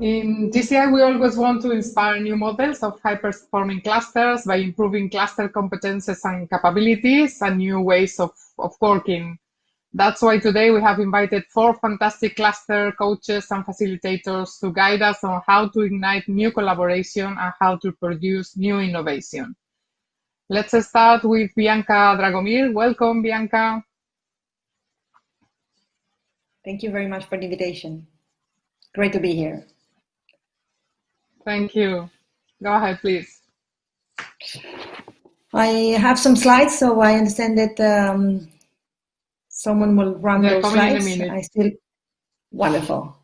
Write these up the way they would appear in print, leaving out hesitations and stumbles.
In TCI, we always want to inspire new models of high-performing clusters by improving cluster competences and capabilities and new ways of working. That's why today we have invited 4 fantastic cluster coaches and facilitators to guide us on how to ignite new collaboration and how to produce new innovation. Let's start with Bianca Dragomir. Welcome, Bianca. Thank you very much for the invitation. Great to be here. Thank you. Go ahead, please. I have some slides, so I understand that someone will run those slides. In a minute. Wonderful.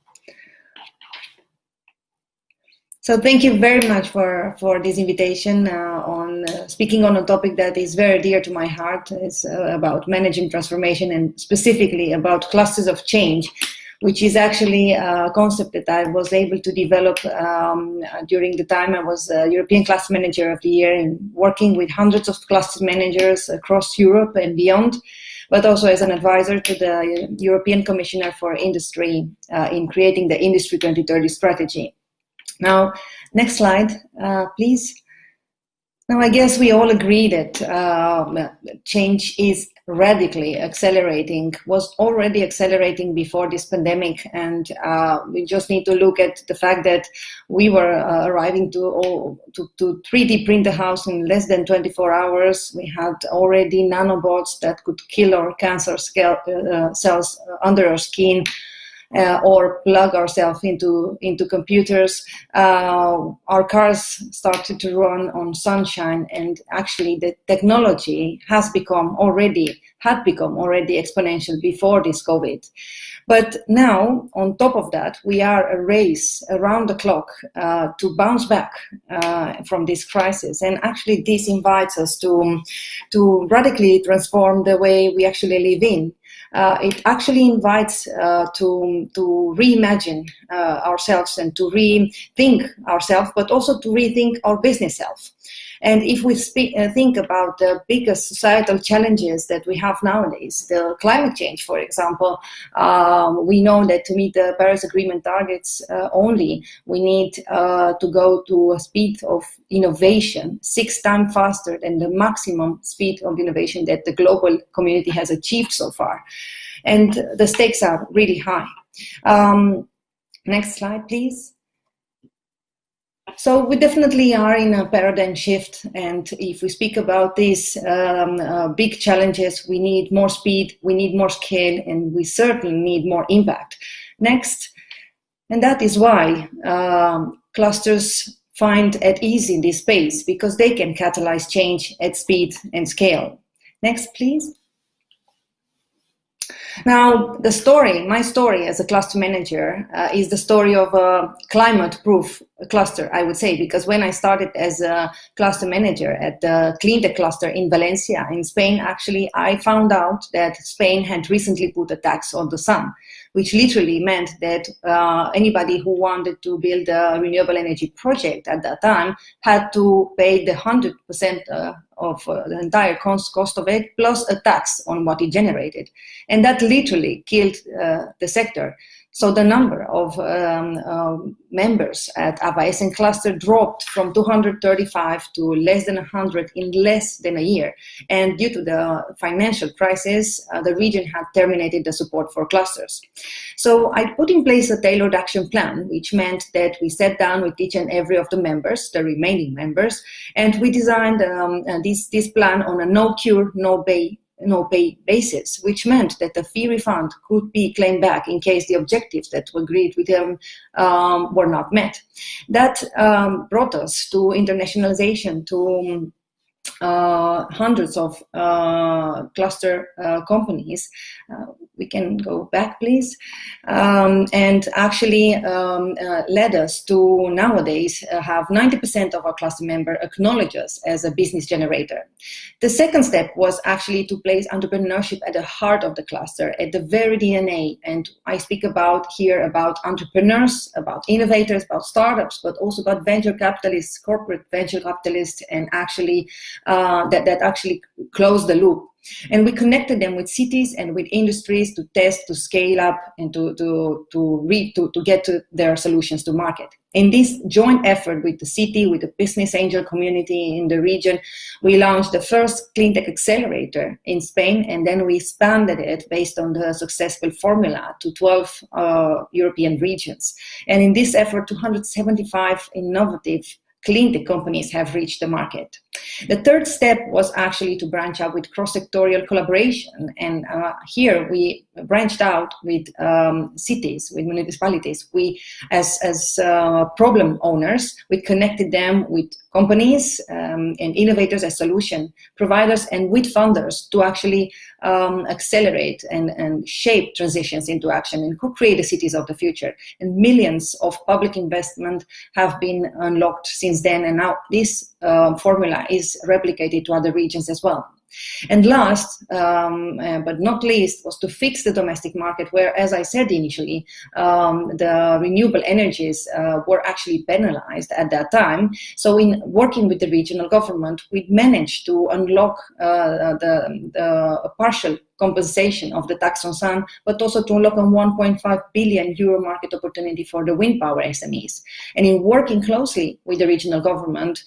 So thank you very much for this invitation on speaking on a topic that is very dear to my heart. It's about managing transformation and specifically about clusters of change, which is actually a concept that I was able to develop during the time I was European Cluster Manager of the Year and working with hundreds of cluster managers across Europe and beyond, but also as an advisor to the European Commissioner for Industry in creating the Industry 2030 strategy. Now, next slide, please. Now, I guess we all agree that change is radically accelerating, was already accelerating before this pandemic, and we just need to look at the fact that we were arriving to 3D print a house in less than 24 hours. We had already nanobots that could kill our cancer cells under our skin. Or plug ourselves into computers. Our cars started to run on sunshine, and actually the technology had become already exponential before this COVID. But now, on top of that, we are a race around the clock to bounce back from this crisis. And actually, this invites us to radically transform the way we actually live in. It actually invites to reimagine ourselves and to rethink ourselves, but also to rethink our business self. And if we think about the biggest societal challenges that we have nowadays, the climate change, for example, we know that to meet the Paris Agreement targets only, we need to go to a speed of innovation 6 times faster than the maximum speed of innovation that the global community has achieved so far. And the stakes are really high. Next slide, please. So we definitely are in a paradigm shift, and if we speak about these big challenges, we need more speed, we need more scale, and we certainly need more impact. Next, and that is why clusters find at ease in this space, because they can catalyze change at speed and scale. Next, please. Now, my story as a cluster manager is the story of a climate-proof cluster, I would say, because when I started as a cluster manager at the Cleantech cluster in Valencia, in Spain, actually, I found out that Spain had recently put a tax on the sun, which literally meant that anybody who wanted to build a renewable energy project at that time had to pay the 100% of the entire cost of it, plus a tax on what it generated. And that literally killed the sector. So the number of members at AVAESEN cluster dropped from 235 to less than 100 in less than a year. And due to the financial crisis, the region had terminated the support for clusters. So I put in place a tailored action plan, which meant that we sat down with each and every of the members, the remaining members, and we designed this plan on a no cure, no pay basis, which meant that the fee refund could be claimed back in case the objectives that were agreed with them were not met. That brought us to internationalization, to hundreds of cluster companies. We can go back, please. And actually led us to nowadays have 90% of our cluster member acknowledge us as a business generator. The second step was actually to place entrepreneurship at the heart of the cluster, at the very DNA. And I speak about entrepreneurs, about innovators, about startups, but also about venture capitalists, corporate venture capitalists, and actually that actually close the loop. And we connected them with cities and with industries to test, to scale up, and to get to their solutions to market. In this joint effort with the city, with the business angel community in the region, we launched the first cleantech accelerator in Spain, and then we expanded it based on the successful formula to 12 European regions. And in this effort, 275 innovative cleantech companies have reached the market. The third step was actually to branch out with cross-sectorial collaboration. And here we branched out with cities, with municipalities. We, as problem owners, we connected them with companies and innovators as solution providers and with funders to actually accelerate and shape transitions into action and co-create the cities of the future. And millions of public investment have been unlocked since then, and now this formula is replicated to other regions as well. And last, but not least, was to fix the domestic market where, as I said initially, the renewable energies were actually penalized at that time. So in working with the regional government, we managed to unlock the partial compensation of the tax on sun, but also to unlock a 1.5 billion euro market opportunity for the wind power SMEs. And in working closely with the regional government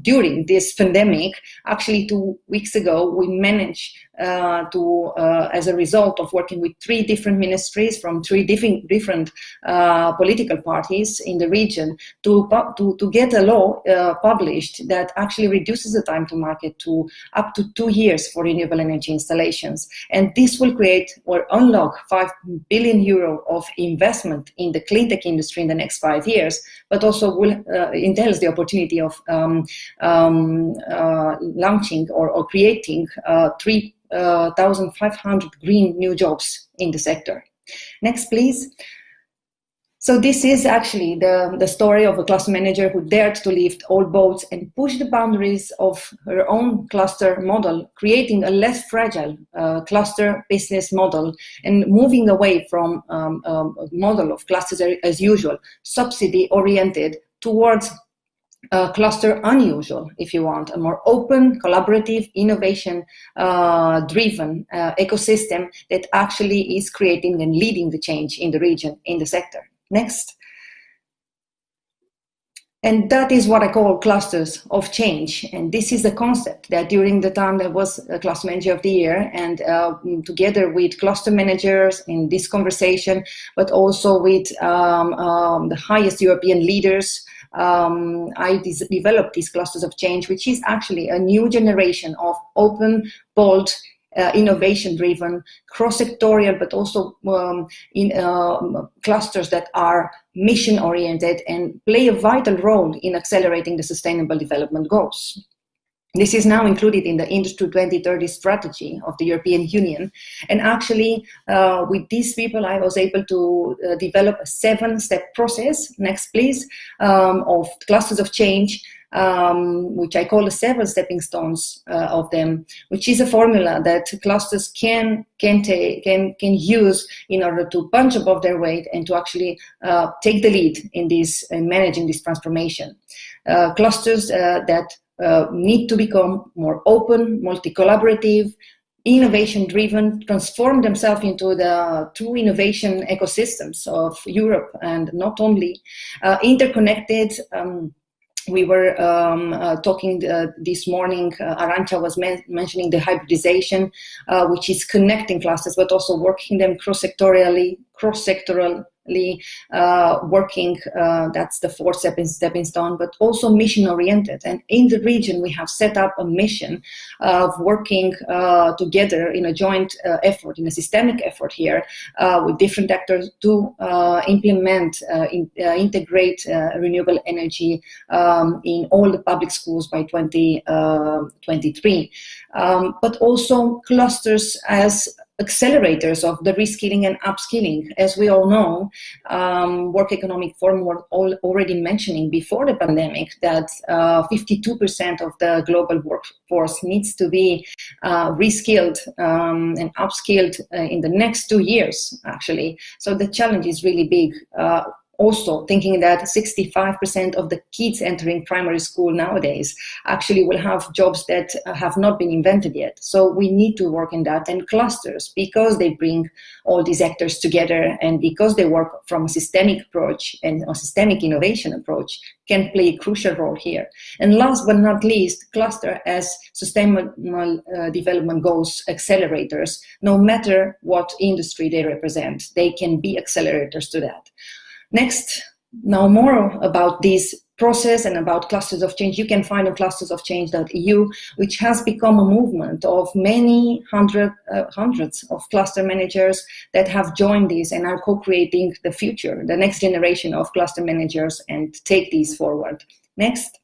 during this pandemic, actually 2 weeks ago, we managed as a result of working with 3 different ministries from 3 different political parties in the region to get a law published that actually reduces the time to market to up to 2 years for renewable energy installations. And this will create or unlock 5 billion euro of investment in the cleantech industry in the next 5 years, but also will entails the opportunity of launching or creating 3,500 green new jobs in the sector. Next, please. So this is actually the story of a cluster manager who dared to lift all boats and push the boundaries of her own cluster model, creating a less fragile cluster business model and moving away from a model of clusters as usual, subsidy-oriented, towards cluster unusual, if you want, a more open, collaborative, innovation-driven ecosystem that actually is creating and leading the change in the region, in the sector. Next. And that is what I call clusters of change. And this is the concept that during the time that was a cluster manager of the year, and together with cluster managers in this conversation, but also with the highest European leaders, I developed these clusters of change, which is actually a new generation of open, bold, innovation-driven, cross-sectorial, but also in clusters that are mission-oriented and play a vital role in accelerating the Sustainable Development Goals. This is now included in the Industry 2030 strategy of the European Union. And actually, with these people, I was able to develop a 7-step process, next please, of clusters of change, which I call the 7 stepping stones of them, which is a formula that clusters can use in order to punch above their weight and to actually take the lead in managing this transformation. Clusters that need to become more open, multi-collaborative, innovation-driven, transform themselves into the true innovation ecosystems of Europe, and not only interconnected. We were talking this morning, Arantxa was mentioning the hybridization, which is connecting clusters, but also working them cross-sectorally, working, that's the 4th stepping stone, but also mission-oriented. And in the region, we have set up a mission of working together in a joint effort, in a systemic effort here, with different actors to implement, integrate renewable energy in all the public schools by 2023. But also clusters as accelerators of the reskilling and upskilling. As we all know, World Economic Forum were already mentioning before the pandemic that 52% of the global workforce needs to be reskilled and upskilled in the next 2 years, actually. So the challenge is really big. Also thinking that 65% of the kids entering primary school nowadays actually will have jobs that have not been invented yet. So we need to work in that, and clusters, because they bring all these actors together and because they work from a systemic approach and a systemic innovation approach, can play a crucial role here. And last but not least, cluster as sustainable development goals accelerators. No matter what industry they represent, they can be accelerators to that. Next, now more about this process and about clusters of change. You can find on clustersofchange.eu, which has become a movement of many hundreds of cluster managers that have joined this and are co-creating the future, the next generation of cluster managers, and take these forward. Next.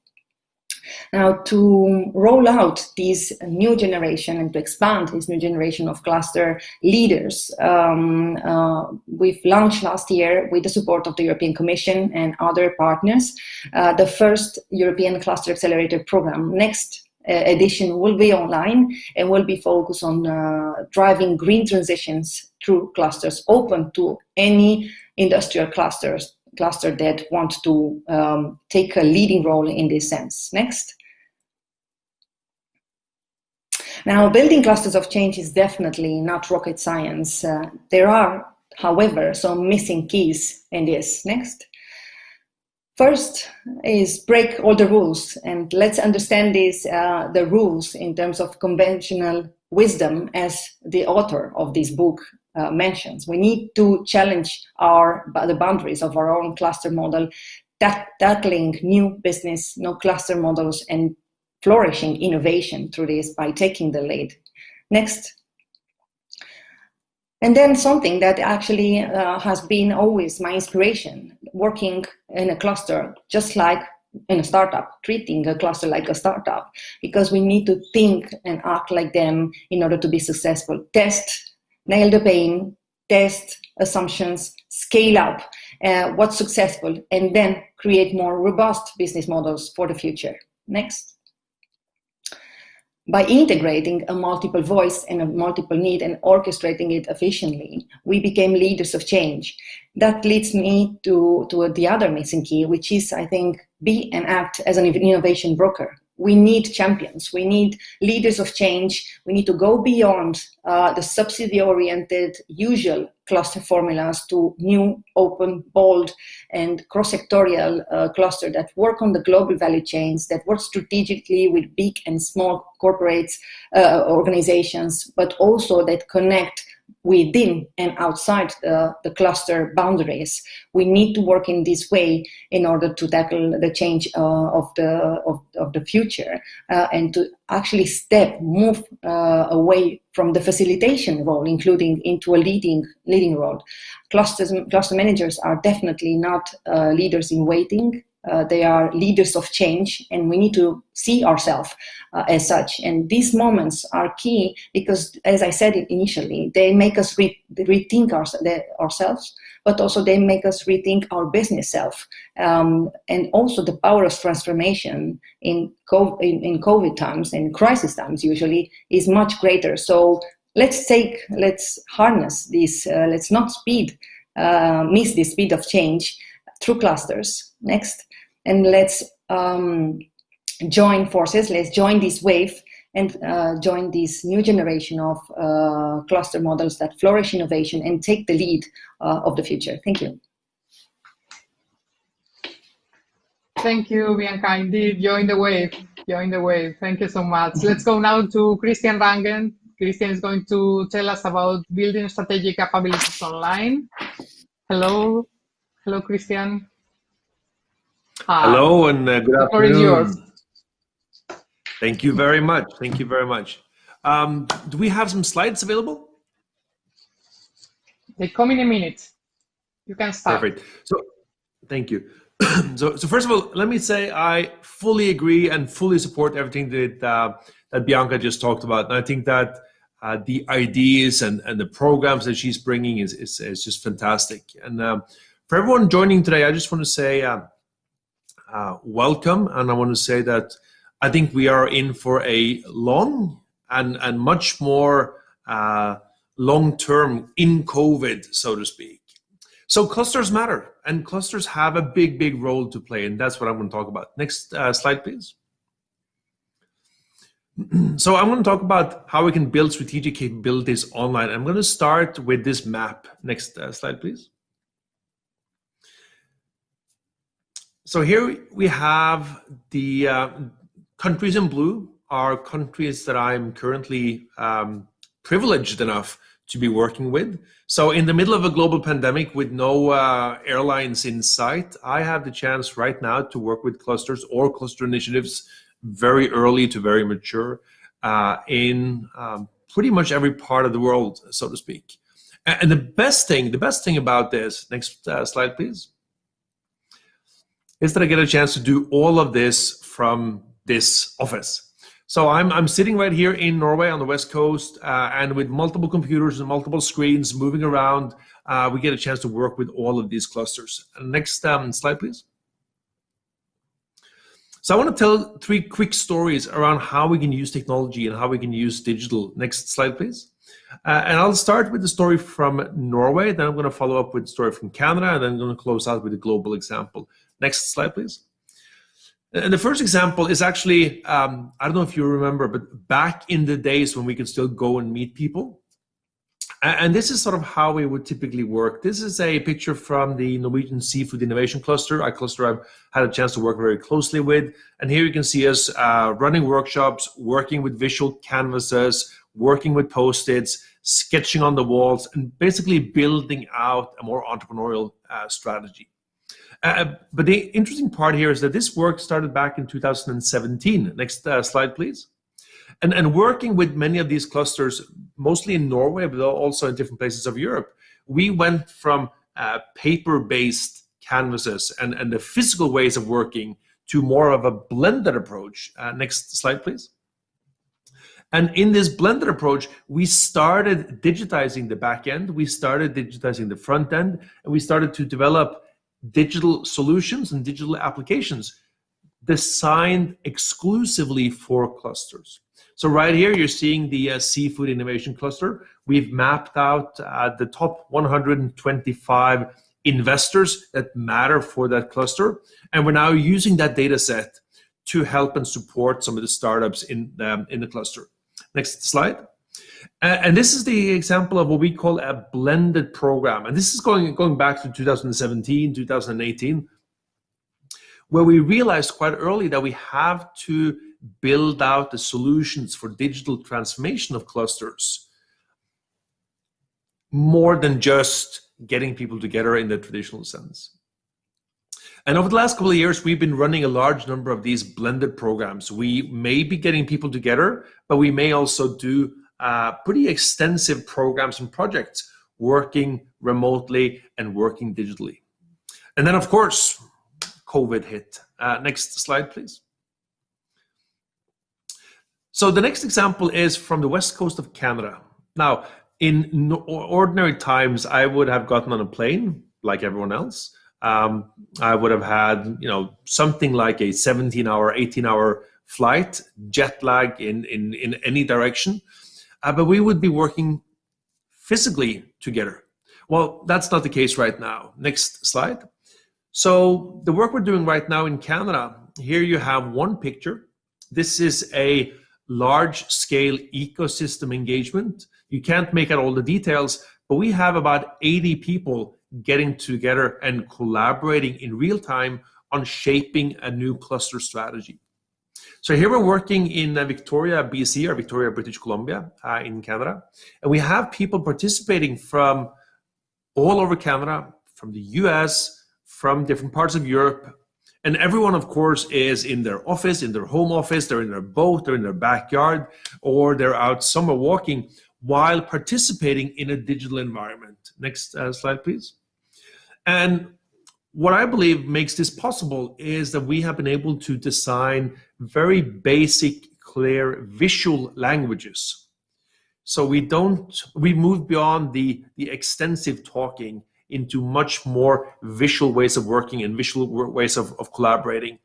Now, to roll out this new generation and to expand this new generation of cluster leaders, we've launched last year, with the support of the European Commission and other partners, the first European Cluster Accelerator Program. Next edition will be online and will be focused on driving green transitions through clusters, open to any industrial cluster that want to take a leading role in this sense. Next. Now, building clusters of change is definitely not rocket science. There are, however, some missing keys in this. Next. First is break all the rules, and let's understand the rules in terms of conventional wisdom, as the author of this book mentions. We need to challenge the boundaries of our own cluster model, tackling new business, no cluster models, and flourishing innovation through this by taking the lead. Next. And then something that actually has been always my inspiration, working in a cluster, just like in a startup, treating a cluster like a startup, because we need to think and act like them in order to be successful. Test, nail the pain, test assumptions, scale up what's successful, and then create more robust business models for the future. Next. By integrating a multiple voice and a multiple need and orchestrating it efficiently, we became leaders of change. That leads me to the other missing key, which is, I think, be and act as an innovation broker. We need champions. We need leaders of change. We need to go beyond the subsidy-oriented usual cluster formulas to new, open, bold, and cross-sectorial cluster that work on the global value chains, that work strategically with big and small corporates, organizations, but also that connect within and outside the cluster boundaries. We need to work in this way in order to tackle the change of the future and to actually move away from the facilitation role, including into a leading role. Cluster managers are definitely not leaders in waiting. They are leaders of change, and we need to see ourselves as such. And these moments are key because, as I said initially, they make us rethink ourselves, but also they make us rethink our business self. And also the power of transformation in COVID times and crisis times usually is much greater. So let's harness this, let's not miss the speed of change through clusters. Next. And let's join forces, let's join this wave and join this new generation of cluster models that flourish innovation and take the lead of the future. Thank you. Thank you, Bianca. Indeed, join the wave. Join the wave. Thank you so much. Let's go now to Christian Rangen. Christian is going to tell us about building strategic capabilities online. Hello. Hello, Christian. Hello and good afternoon. The floor is yours. Thank you very much. Thank you very much. Do we have some slides available? They come in a minute. You can start. Perfect. So, thank you. So first of all, let me say I fully agree and fully support everything that Bianca just talked about. And I think that the ideas and the programs that she's bringing is just fantastic. And for everyone joining today, I just want to say welcome. And I want to say that I think we are in for a long and much more long-term in COVID, so to speak. So clusters matter, and clusters have a big role to play, and that's what I'm going to talk about. Next slide, please. So I'm going to talk about how we can build strategic capabilities online. I'm going to start with this map. Next slide, please. So here we have the countries in blue are countries that I'm currently privileged enough to be working with. So in the middle of a global pandemic with no airlines in sight, I have the chance right now to work with clusters or cluster initiatives very early to very mature in pretty much every part of the world, so to speak. And the best thing about this, next slide, please, is that I get a chance to do all of this from this office. So I'm sitting right here in Norway on the West Coast, and with multiple computers and multiple screens moving around, we get a chance to work with all of these clusters. Next slide, please. So I want to tell 3 quick stories around how we can use technology and how we can use digital. Next slide, please. And I'll start with the story from Norway, then I'm going to follow up with the story from Canada, and then I'm going to close out with a global example. Next slide, please. And the first example is actually, I don't know if you remember, but back in the days when we could still go and meet people. And this is sort of how we would typically work. This is a picture from the Norwegian Seafood Innovation Cluster, a cluster I've had a chance to work very closely with. And here you can see us running workshops, working with visual canvases, working with Post-its, sketching on the walls, and basically building out a more entrepreneurial strategy. But the interesting part here is that this work started back in 2017. Next slide, please. And working with many of these clusters, mostly in Norway, but also in different places of Europe, we went from paper-based canvases and the physical ways of working to more of a blended approach. Next slide, please. And in this blended approach, we started digitizing the back end, we started digitizing the front end, and we started to develop digital solutions and digital applications designed exclusively for clusters. So right here, you're seeing the Seafood Innovation Cluster. We've mapped out the top 125 investors that matter for that cluster. And we're now using that data set to help and support some of the startups in the cluster. Next slide. And this is the example of what we call a blended program. And this is going back to 2017, 2018, where we realized quite early that we have to build out the solutions for digital transformation of clusters more than just getting people together in the traditional sense. And over the last couple of years, we've been running a large number of these blended programs. We may be getting people together, but we may also do pretty extensive programs and projects working remotely and working digitally. And then, of course, COVID hit. Next slide, please. So the next example is from the west coast of Canada. Now, in ordinary times, I would have gotten on a plane like everyone else. I would have had, something like a 17-hour, 18-hour flight, jet lag in any direction. But we would be working physically together. Well, that's not the case right now. Next slide. So the work we're doing right now in Canada, here you have one picture. This is a large-scale ecosystem engagement. You can't make out all the details, but we have about 80 people getting together and collaborating in real time on shaping a new cluster strategy. So here we're working in Victoria, BC, or Victoria, British Columbia, in Canada. And we have people participating from all over Canada, from the US, from different parts of Europe. And everyone, of course, is in their office, in their home office, they're in their boat, they're in their backyard, or they're out somewhere walking while participating in a digital environment. Next slide, please. And what I believe makes this possible is that we have been able to design very basic, clear visual languages. So we move beyond the extensive talking into much more visual ways of working and visual ways of collaborating.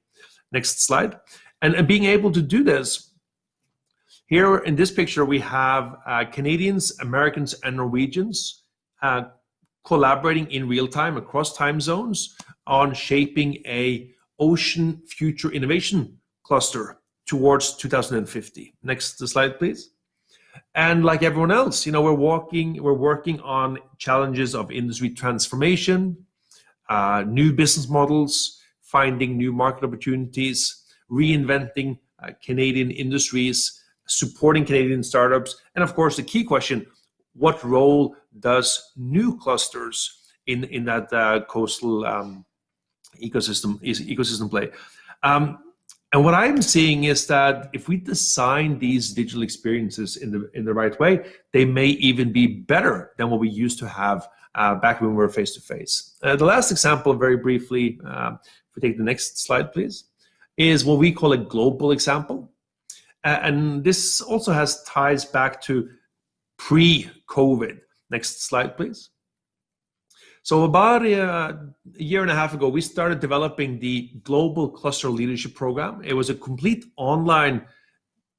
Next slide. And being able to do this, here in this picture, we have Canadians, Americans, and Norwegians collaborating in real time across time zones on shaping a ocean future innovation cluster towards 2050. Next slide, please. And like everyone else, we're working on challenges of industry transformation, new business models, finding new market opportunities, reinventing Canadian industries, supporting Canadian startups, and of course the key question: what role does new clusters in that coastal ecosystem play? And what I'm seeing is that if we design these digital experiences in the right way, they may even be better than what we used to have back when we were face to face. The last example, very briefly, if we take the next slide, please, is what we call a global example. And this also has ties back to pre-COVID. Next slide, please. So about a year and a half ago, we started developing the Global Cluster Leadership Program. It was a complete online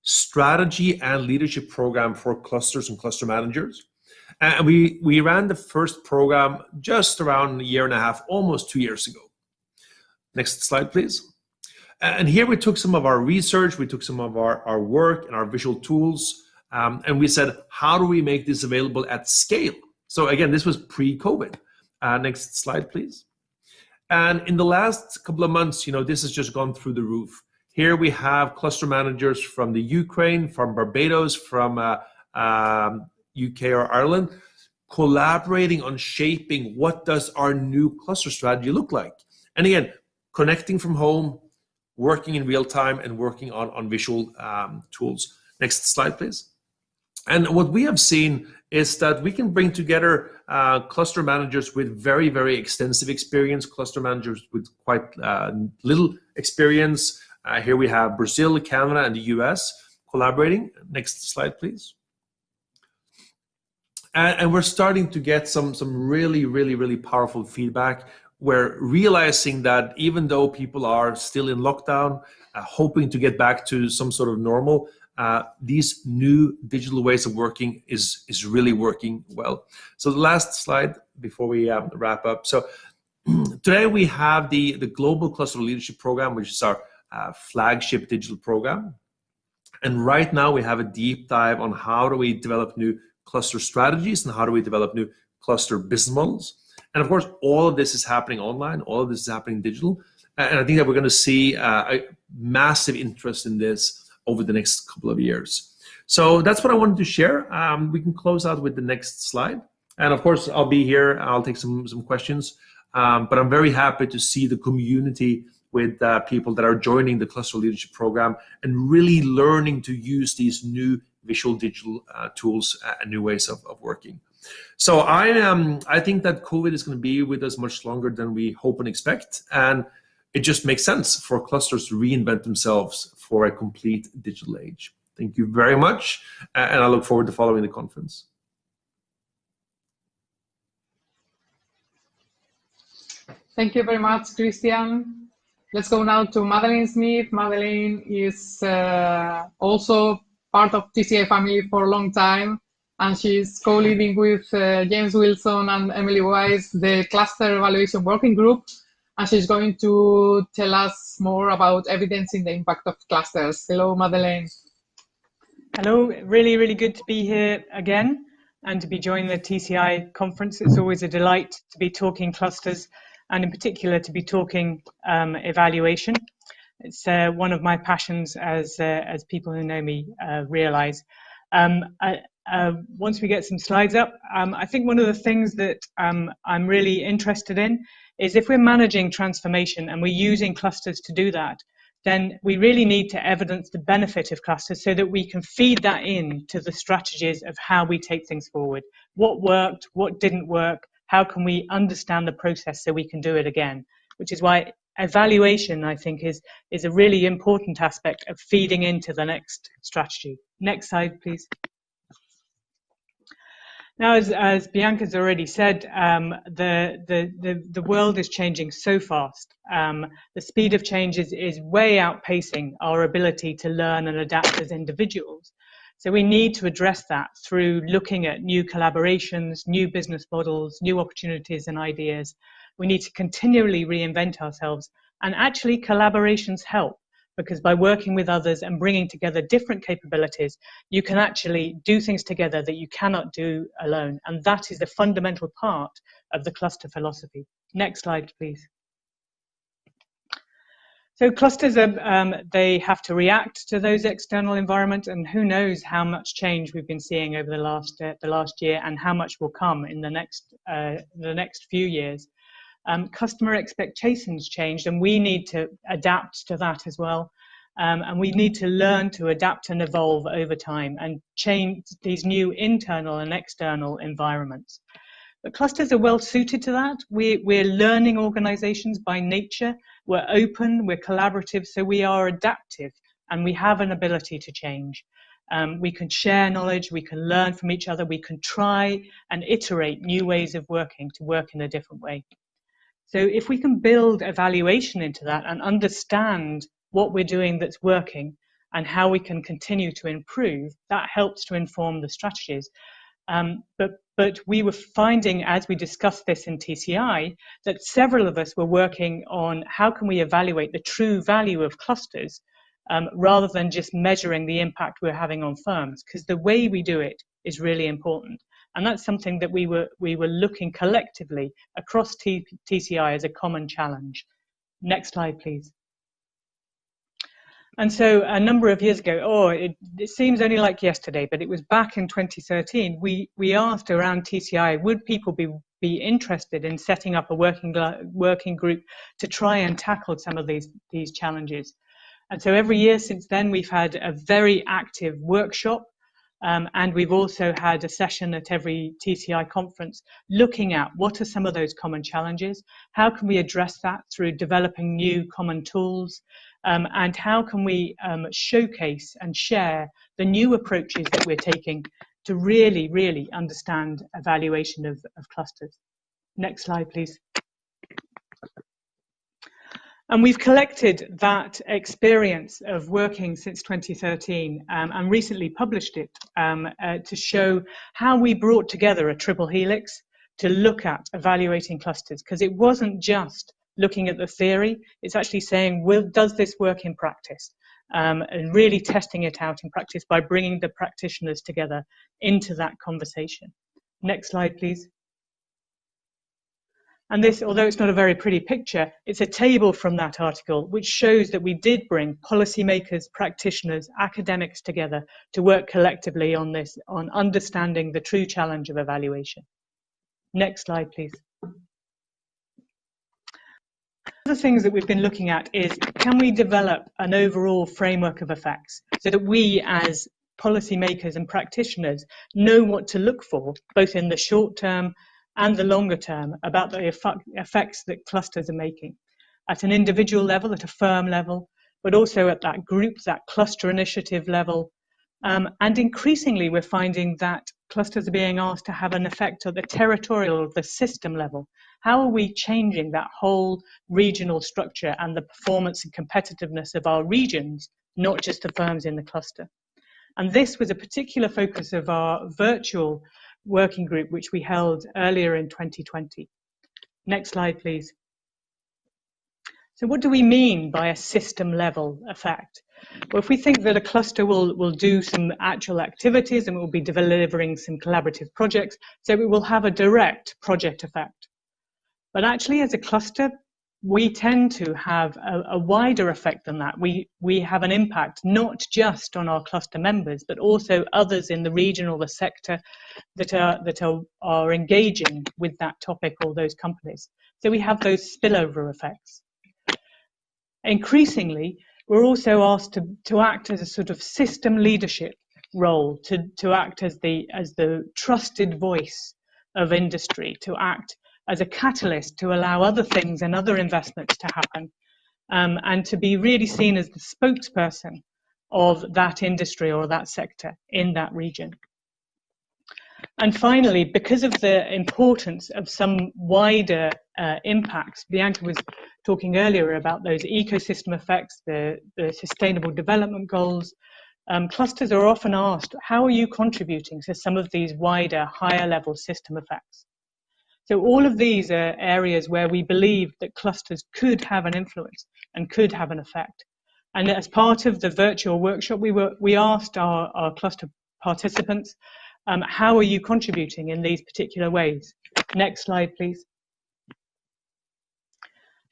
strategy and leadership program for clusters and cluster managers. And we ran the first program just around a year and a half, almost 2 years ago. Next slide, please. And here we took some of our research, we took some of our work and our visual tools, and we said, how do we make this available at scale? So again, this was pre-COVID. Next slide, please. And in the last couple of months, this has just gone through the roof. Here we have cluster managers from the Ukraine, from Barbados, from UK or Ireland, collaborating on shaping what does our new cluster strategy look like. And again, connecting from home, working in real time, and working on visual tools. Next slide, please. And what we have seen is that we can bring together cluster managers with very, very extensive experience, cluster managers with quite little experience. Here we have Brazil, Canada, and the US collaborating. Next slide, please. And we're starting to get some really, really, really powerful feedback. We're realizing that even though people are still in lockdown, hoping to get back to some sort of normal, these new digital ways of working is really working well. So the last slide before we wrap up. So today we have the Global Cluster Leadership Program, which is our flagship digital program. And right now we have a deep dive on how do we develop new cluster strategies and how do we develop new cluster business models. And of course, all of this is happening online, all of this is happening digital. And I think that we're going to see a massive interest in this over the next couple of years. So that's what I wanted to share. We can close out with the next slide. And of course, I'll be here. I'll take some questions. But I'm very happy to see the community with people that are joining the Cluster Leadership Program and really learning to use these new visual digital tools and new ways of working. So I think that COVID is going to be with us much longer than we hope and expect. And it just makes sense for clusters to reinvent themselves for a complete digital age. Thank you very much. And I look forward to following the conference. Thank you very much, Christian. Let's go now to Madeline Smith. Madeline is also part of TCI family for a long time, and she's co-leading with James Wilson and Emily Wise the Cluster Evaluation Working Group, and she's going to tell us more about evidencing the impact of clusters. Hello, Madeline. Hello, really, really good to be here again and to be joining the TCI conference. It's always a delight to be talking clusters, and in particular to be talking evaluation. It's one of my passions, as people who know me realize. Once we get some slides up, I think one of the things that I'm really interested in is if we're managing transformation and we're using clusters to do that, then we really need to evidence the benefit of clusters so that we can feed that in to the strategies of how we take things forward. What worked, what didn't work, how can we understand the process so we can do it again? Which is why evaluation, I think, is a really important aspect of feeding into the next strategy. Next slide, please. Now, as Bianca's already said, the world is changing so fast. The speed of change is way outpacing our ability to learn and adapt as individuals. So we need to address that through looking at new collaborations, new business models, new opportunities and ideas. We need to continually reinvent ourselves, and actually collaborations help, because by working with others and bringing together different capabilities, you can actually do things together that you cannot do alone. And that is the fundamental part of the cluster philosophy. Next slide, please. So clusters, they have to react to those external environments, and who knows how much change we've been seeing over the last year, and how much will come in the next few years. Customer expectations changed, and we need to adapt to that as well. And we need to learn to adapt and evolve over time and change these new internal and external environments. But clusters are well suited to that. We're learning organizations by nature. We're open, we're collaborative, so we are adaptive, and we have an ability to change. We can share knowledge, we can learn from each other, we can try and iterate new ways of working to work in a different way. So if we can build evaluation into that and understand what we're doing that's working and how we can continue to improve, that helps to inform the strategies. But we were finding, as we discussed this in TCI, that several of us were working on how can we evaluate the true value of clusters rather than just measuring the impact we're having on firms, because the way we do it is really important. And that's something that we were looking collectively across TCI as a common challenge. Next slide, please. And so a number of years ago, it seems only like yesterday, but it was back in 2013, we asked around TCI, would people be interested in setting up a working group to try and tackle some of these challenges? And so every year since then, we've had a very active workshop, and we've also had a session at every TCI conference looking at what are some of those common challenges, how can we address that through developing new common tools, and how can we showcase and share the new approaches that we're taking to really, really understand evaluation of clusters. Next slide, please. And we've collected that experience of working since 2013 and recently published it to show how we brought together a triple helix to look at evaluating clusters, because it wasn't just looking at the theory, it's actually saying, does this work in practice? And really testing it out in practice by bringing the practitioners together into that conversation. Next slide, please. And this, although it's not a very pretty picture, it's a table from that article which shows that we did bring policymakers, practitioners, academics together to work collectively on this, on understanding the true challenge of evaluation. Next slide, please. One of the things that we've been looking at is, can we develop an overall framework of effects so that we as policymakers and practitioners know what to look for, both in the short term and the longer term, about the effects that clusters are making at an individual level, at a firm level, but also at that group, that cluster initiative level. And increasingly, we're finding that clusters are being asked to have an effect at the territorial or the system level. How are we changing that whole regional structure and the performance and competitiveness of our regions, not just the firms in the cluster? And this was a particular focus of our virtual working group, which we held earlier in 2020. Next slide, please. So what do we mean by a system level effect? Well, if we think that a cluster will do some actual activities and will be delivering some collaborative projects, so it will have a direct project effect. But actually, as a cluster, we tend to have a wider effect than that. We have an impact not just on our cluster members, but also others in the region or the sector that are engaging with that topic or those companies. So we have those spillover effects. Increasingly, we're also asked to act as a sort of system leadership role, to act as the trusted voice of industry, to act as a catalyst to allow other things and other investments to happen, and to be really seen as the spokesperson of that industry or that sector in that region. And finally, because of the importance of some wider impacts, Bianca was talking earlier about those ecosystem effects, the Sustainable Development Goals, clusters are often asked, how are you contributing to some of these wider, higher level system effects? So all of these are areas where we believe that clusters could have an influence and could have an effect. And as part of the virtual workshop, we asked our cluster participants, how are you contributing in these particular ways? Next slide, please.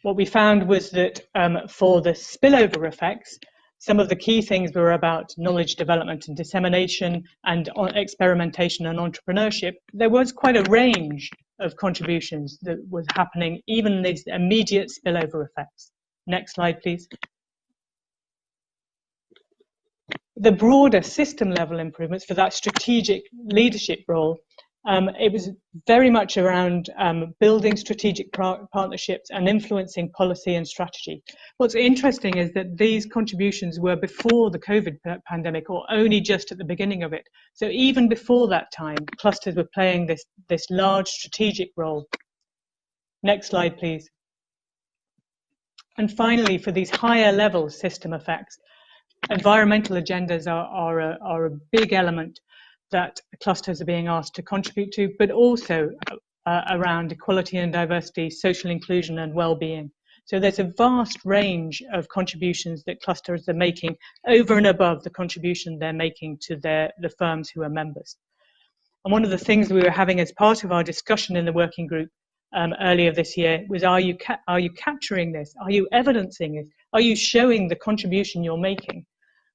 What we found was that for the spillover effects, some of the key things were about knowledge development and dissemination and experimentation and entrepreneurship. There was quite a range of contributions that was happening, even these immediate spillover effects. Next slide, please. The broader system level improvements for that strategic leadership role, it was very much around building strategic partnerships and influencing policy and strategy. What's interesting is that these contributions were before the COVID pandemic, or only just at the beginning of it. So even before that time, clusters were playing this large strategic role. Next slide, please. And finally, for these higher level system effects, environmental agendas are a big element that clusters are being asked to contribute to, but also around equality and diversity, social inclusion and well-being. So there's a vast range of contributions that clusters are making over and above the contribution they're making to the firms who are members. And one of the things we were having as part of our discussion in the working group earlier this year was, are you capturing this? Are you evidencing it? Are you showing the contribution you're making?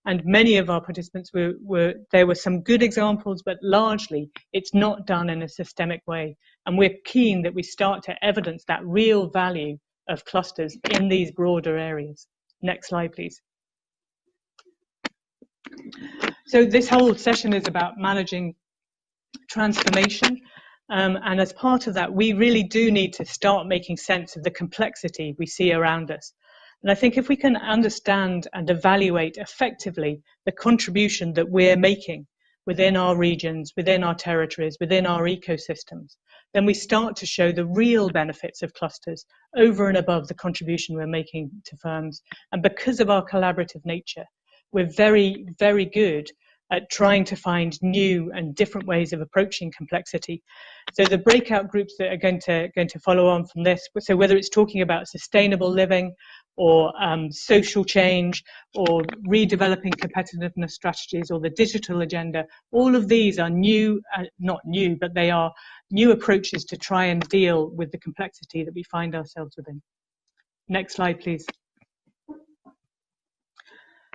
And many of our participants there were some good examples, but largely it's not done in a systemic way. And we're keen that we start to evidence that real value of clusters in these broader areas. Next slide, please. So this whole session is about managing transformation. And as part of that, we really do need to start making sense of the complexity we see around us. And I think if we can understand and evaluate effectively the contribution that we're making within our regions, within our territories, within our ecosystems, then we start to show the real benefits of clusters over and above the contribution we're making to firms. And because of our collaborative nature, we're very, very good at trying to find new and different ways of approaching complexity. So the breakout groups that are going to follow on from this, so whether it's talking about sustainable living or social change or redeveloping competitiveness strategies or the digital agenda, all of these are new, not new, but they are new approaches to try and deal with the complexity that we find ourselves within. Next slide, please.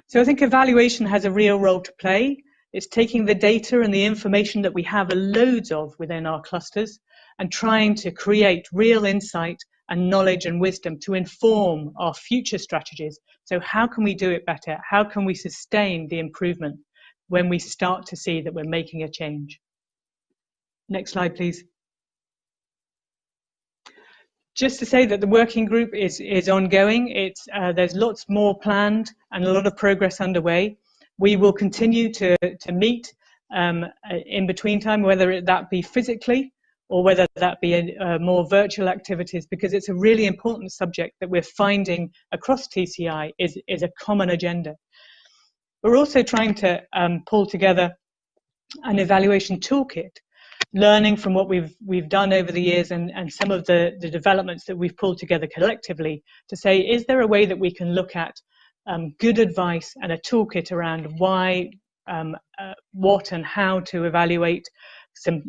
So I think evaluation has a real role to play. It's taking the data and the information that we have loads of within our clusters and trying to create real insight and knowledge and wisdom to inform our future strategies. So how can we do it better? How can we sustain the improvement when we start to see that we're making a change? Next slide, please. Just to say that the working group is ongoing. There's lots more planned and a lot of progress underway. We will continue to meet in between time, whether that be physically or whether that be more virtual activities, because it's a really important subject that we're finding across TCI is a common agenda. We're also trying to pull together an evaluation toolkit, learning from what we've done over the years and some of the developments that we've pulled together collectively to say, is there a way that we can look at good advice and a toolkit around why, what and how to evaluate, some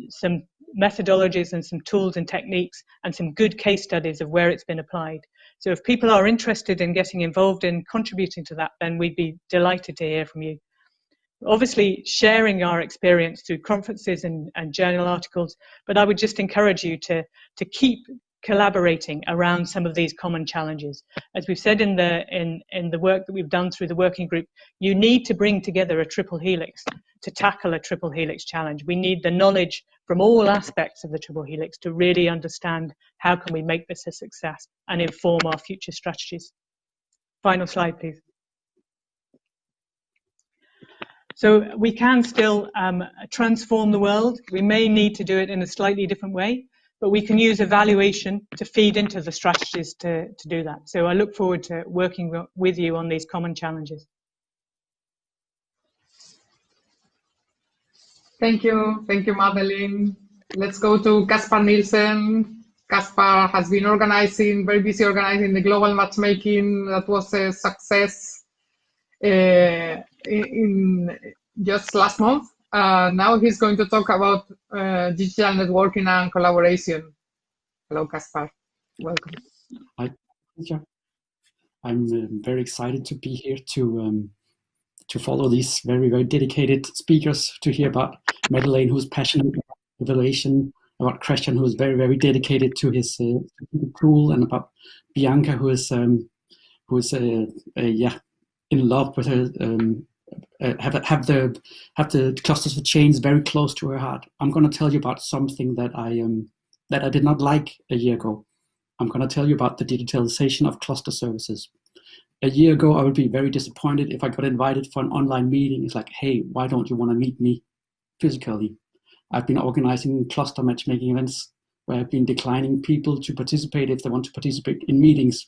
methodologies and some tools and techniques and some good case studies of where it's been applied. So if people are interested in getting involved in contributing to that, then we'd be delighted to hear from you. Obviously sharing our experience through conferences and journal articles, but I would just encourage you to keep collaborating around some of these common challenges. As we've said in the work that we've done through the working group, you need to bring together a triple helix to tackle a triple helix challenge. We need the knowledge from all aspects of the triple helix to really understand how can we make this a success and inform our future strategies. Final slide, please. So we can still transform the world. We may need to do it in a slightly different way, but we can use evaluation to feed into the strategies to do that. So I look forward to working with you on these common challenges. Thank you, Madeline. Let's go to Kaspar Nielsen. Kaspar has been very busy organizing the global matchmaking. That was a success in just last month. Now he's going to talk about digital networking and collaboration. Hello, Kaspar. Welcome. Hi, teacher. I'm very excited to be here to follow these very, very dedicated speakers, to hear about Madeline, who's passionate about evaluation, about Christian, who is very, very dedicated to his tool, and about Bianca, who is in love with her, have the clusters of change very close to her heart. I'm going to tell you about something that I did not like a year ago. I'm going to tell you about the digitalization of cluster services. A year ago, I would be very disappointed if I got invited for an online meeting. It's like, hey, why don't you want to meet me physically? I've been organizing cluster matchmaking events where I've been declining people to participate if they want to participate in meetings,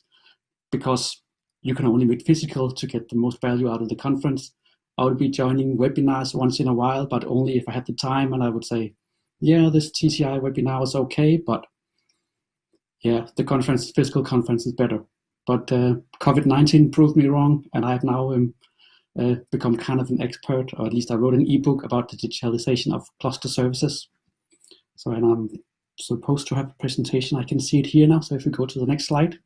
because you can only meet physical to get the most value out of the conference. I would be joining webinars once in a while, but only if I had the time, and I would say, yeah, this TCI webinar is okay, but yeah, the physical conference is better. But COVID-19 proved me wrong, and I have now become kind of an expert, or at least I wrote an ebook about the digitalization of cluster services. So, and I'm supposed to have a presentation. I can see it here now. So if we go to the next slide.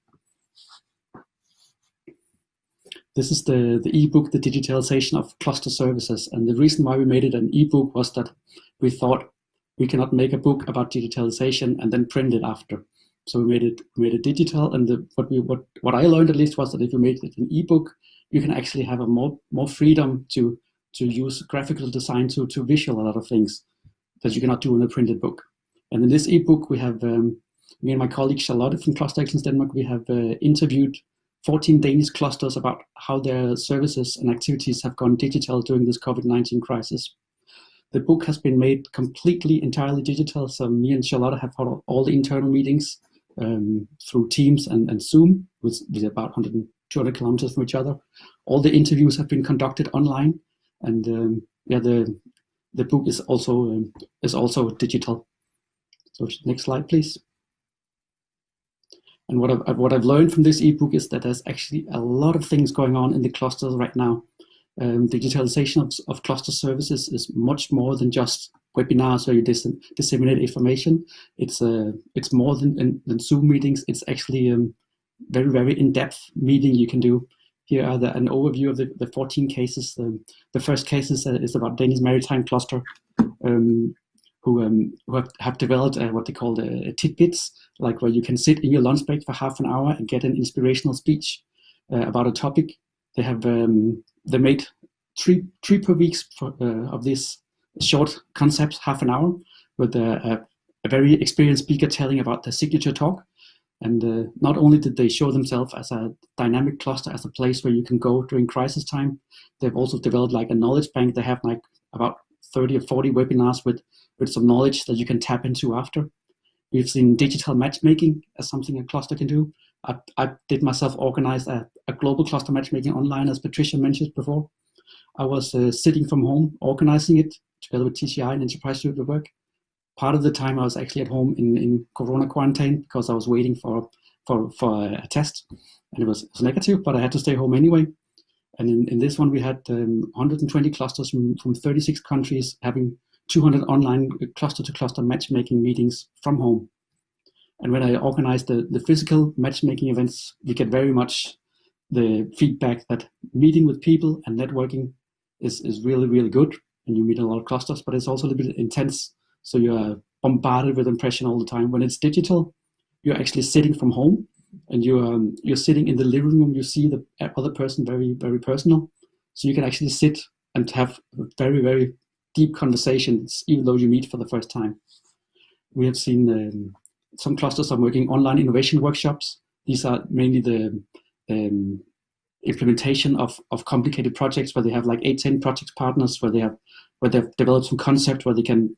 This is the ebook, The Digitalization of Cluster Services. And the reason why we made it an ebook was that we thought we cannot make a book about digitalization and then print it after. So we made it digital, and what I learned at least was that if you made it an ebook, you can actually have a more freedom to use graphical design to visual a lot of things that you cannot do in a printed book. And in this ebook, we have me and my colleague Charlotte from Cluster Excellence Denmark. We have interviewed 14 Danish clusters about how their services and activities have gone digital during this COVID-19 crisis. The book has been made completely, entirely digital. So me and Charlotte have had all the internal meetings through Teams and Zoom, with about 200 kilometers from each other. All the interviews have been conducted online, and the book is also digital. So next slide, please. And what I've learned from this ebook is that there's actually a lot of things going on in the clusters right now. Digitalization of cluster services is much more than just webinars where you disseminate information. It's more than Zoom meetings. It's actually very, very in-depth meeting you can do. Here are an overview of the 14 cases. The first case is about Danish Maritime Cluster, who have developed what they call the tidbits, like where you can sit in your lunch break for half an hour and get an inspirational speech about a topic. They have they made three per week of these short concepts, half an hour, with a very experienced speaker telling about the signature talk. And not only did they show themselves as a dynamic cluster, as a place where you can go during crisis time, they've also developed like a knowledge bank. They have like about 30 or 40 webinars with some knowledge that you can tap into after. We've seen digital matchmaking as something a cluster can do. I did myself organize a global cluster matchmaking online, as Patricia mentioned before. I was sitting from home organizing it together with TCI and Enterprise Student Work. Part of the time I was actually at home in Corona quarantine because I was waiting for a test, and it was negative, but I had to stay home anyway. And in this one we had 120 clusters from 36 countries having 200 online cluster-to-cluster matchmaking meetings from home. And when I organized the physical matchmaking events, we get very much the feedback that meeting with people and networking is really, really good. And you meet a lot of clusters, but it's also a little bit intense. So you're bombarded with impression all the time. When it's digital, you're actually sitting from home, and you're sitting in the living room. You see the other person very, very personal. So you can actually sit and have very, very deep conversations, even though you meet for the first time. We have seen some clusters are working online innovation workshops. These are mainly the implementation of complicated projects where they have like 8-10 project partners, where they've developed some concept where they can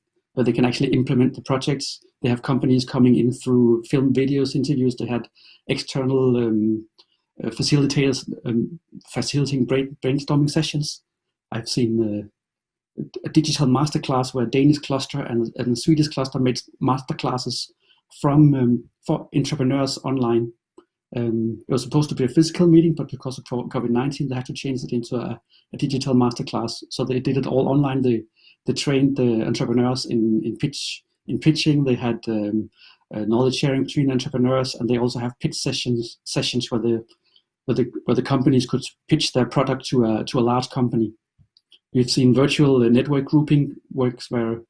actually implement the projects. They have companies coming in through film, videos, interviews. They had external facilitators facilitating brainstorming sessions. I've seen a digital masterclass where a Danish cluster and a Swedish cluster made masterclasses for entrepreneurs online. It was supposed to be a physical meeting, but because of COVID-19, they had to change it into a digital masterclass. So they did it all online. They trained the entrepreneurs in pitching. They had knowledge sharing between entrepreneurs, and they also have pitch sessions where the companies could pitch their product to a large company. We've seen virtual network grouping works where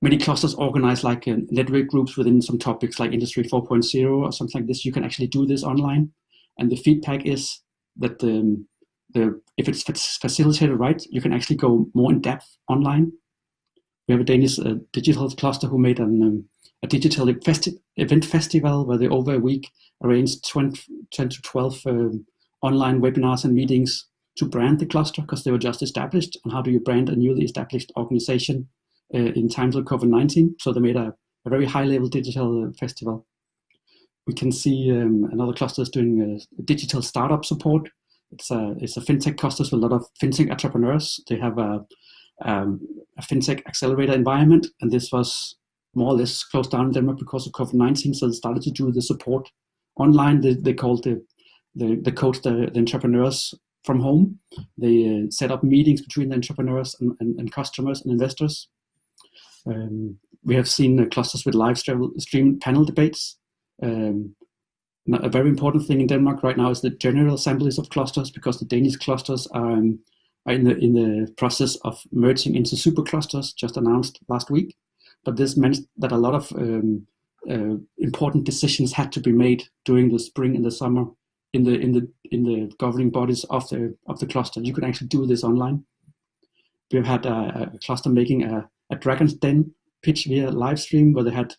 many clusters organize like network groups within some topics like Industry 4.0 or something like this. You can actually do this online, and the feedback is that if it's facilitated right, you can actually go more in depth online. We have a Danish digital cluster who made a digital event festival where they over a week arranged 10 to 12 online webinars and meetings to brand the cluster, because they were just established. And how do you brand a newly established organization in times of COVID-19? So they made a very high-level digital festival. We can see another cluster is doing digital startup support. It's a fintech cluster with a lot of fintech entrepreneurs. They have a fintech accelerator environment, and this was more or less closed down in Denmark because of COVID-19. So they started to do the support online. They called the coach the entrepreneurs from home. They set up meetings between the entrepreneurs and customers and investors. We have seen clusters with live stream panel debates. A very important thing in Denmark right now is the general assemblies of clusters, because the Danish clusters are in the process of merging into super clusters, just announced last week. But this meant that a lot of important decisions had to be made during the spring and the summer in the governing bodies of the cluster. You could actually do this online. We've had a cluster making a Dragon's Den pitch via live stream, where they had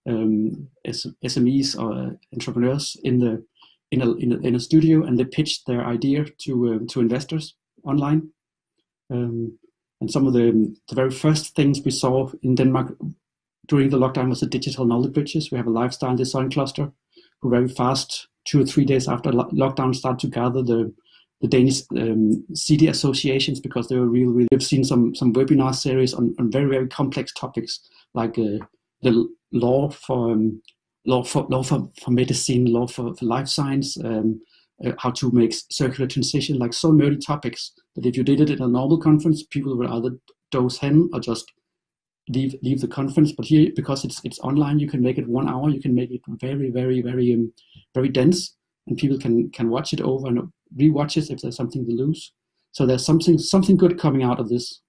SMEs or entrepreneurs in a studio, and they pitched their idea to investors online. And some of the very first things we saw in Denmark during the lockdown was the digital knowledge bridges. We have a lifestyle design cluster who very fast, 2 or 3 days after lockdown, started to gather the Danish city associations, because they were really. We've seen some webinar series on very, very complex topics like the law for medicine, law for life science, how to make circular transition, like so nerdy topics that if you did it in a normal conference, people would either doze hen or just leave the conference. But here, because it's online, you can make it 1 hour. You can make it very, very, very, very dense, and people can watch it over and rewatch it if there's something to lose. So there's something good coming out of this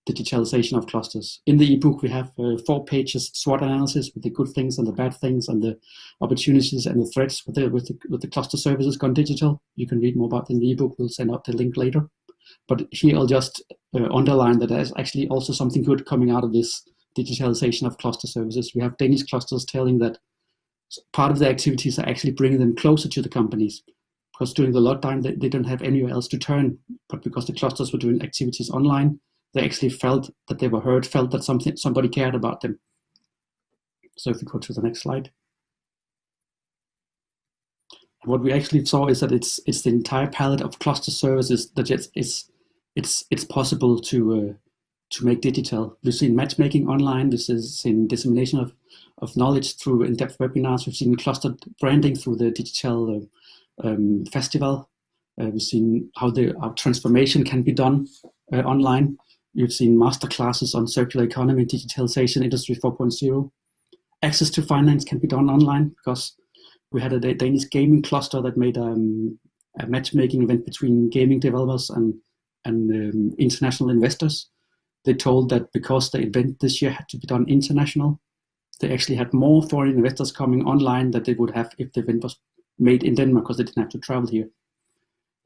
digitalization of clusters. In the ebook, we have 4 pages SWOT analysis with the good things and the bad things and the opportunities and the threats with the cluster services gone digital. You can read more about it in the ebook. We'll send out the link later. But here I'll just underline that there's actually also something good coming out of this digitalization of cluster services. We have Danish clusters telling that part of the activities are actually bringing them closer to the companies, because during the lockdown they don't have anywhere else to turn. But because the clusters were doing activities online, they actually felt that they were heard, felt that somebody cared about them. So if we go to the next slide. What we actually saw is that it's the entire palette of cluster services that it's possible to make digital. We've seen matchmaking online. This is in dissemination of knowledge through in-depth webinars. We've seen clustered branding through the digital festival. We've seen how transformation can be done online. You've seen masterclasses on circular economy, digitalization, Industry 4.0. Access to finance can be done online, because we had a Danish gaming cluster that made a matchmaking event between gaming developers and international investors. They told that because the event this year had to be done international, they actually had more foreign investors coming online than they would have if the event was made in Denmark, because they didn't have to travel here.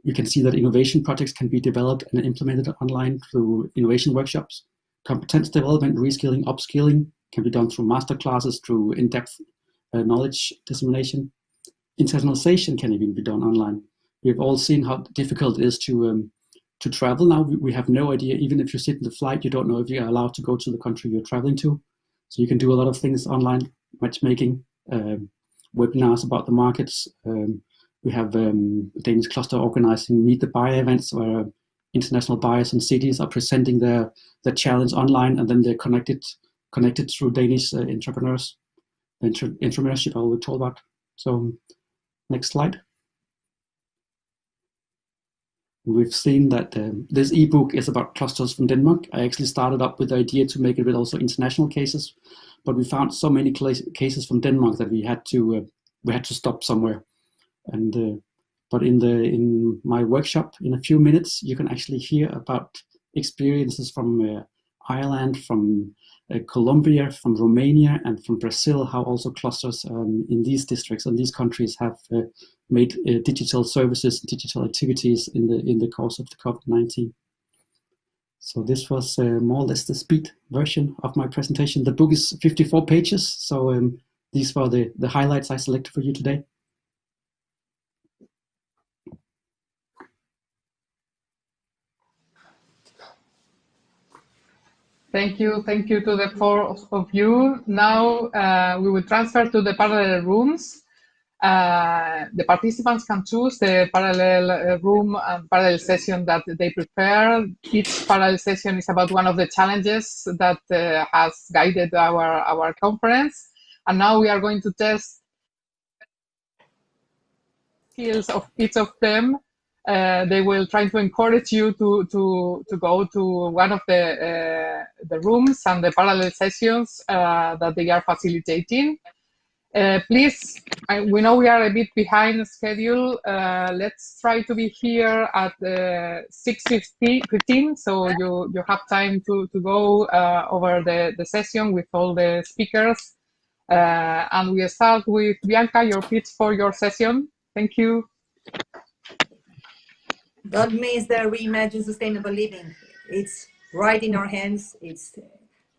We can see that innovation projects can be developed and implemented online through innovation workshops. Competence development, reskilling, upskilling can be done through masterclasses, through in-depth knowledge dissemination. Internationalization can even be done online. We've all seen how difficult it is to travel now. We have no idea. Even if you sit in the flight, you don't know if you're allowed to go to the country you're traveling to. So you can do a lot of things online, matchmaking, webinars about the markets. We have Danish cluster organizing Meet the Buyer events, where international buyers and cities are presenting their challenge online, and then they're connected through Danish entrepreneurs. Entrepreneurship I will talk about. So next slide. We've seen that this ebook is about clusters from Denmark. I actually started up with the idea to make it with also international cases, but we found so many cases from Denmark that we had to stop somewhere. And but in my workshop, in a few minutes, you can actually hear about experiences from Ireland, from Colombia, from Romania, and from Brazil, how also clusters in these districts and these countries have made digital services, digital activities in the course of the COVID-19. So this was more or less the speed version of my presentation. The book is 54 pages, so these were the highlights I selected for you today. Thank you to the four of you. Now we will transfer to the parallel rooms. The participants can choose the parallel room and parallel session that they prefer. Each parallel session is about one of the challenges that has guided our conference. And now we are going to test skills of each of them. They will try to encourage you to go to one of the rooms and the parallel sessions that they are facilitating. Please, we know we are a bit behind schedule. Let's try to be here at 6:15, so you have time to go over the session with all the speakers. And we start with Bianca, your pitch for your session. Thank you. God means that reimagine sustainable living. It's right in our hands. It's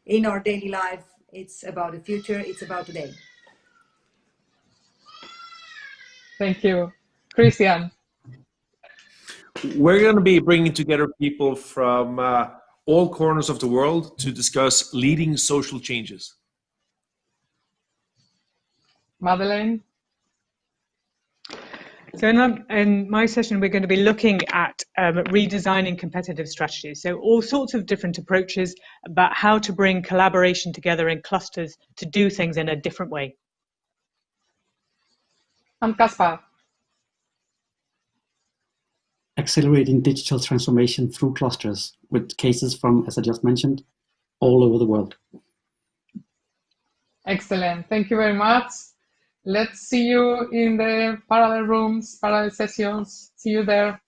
in our daily life. It's about the future. It's about today. Thank you. Christian. We're going to be bringing together people from all corners of the world to discuss leading social changes. Madeline. So in my session, we're going to be looking at redesigning competitive strategies. So all sorts of different approaches about how to bring collaboration together in clusters to do things in a different way. And Kaspar. Accelerating digital transformation through clusters with cases from, as I just mentioned, all over the world. Excellent. Thank you very much. Let's see you in the parallel rooms, parallel sessions. See you there.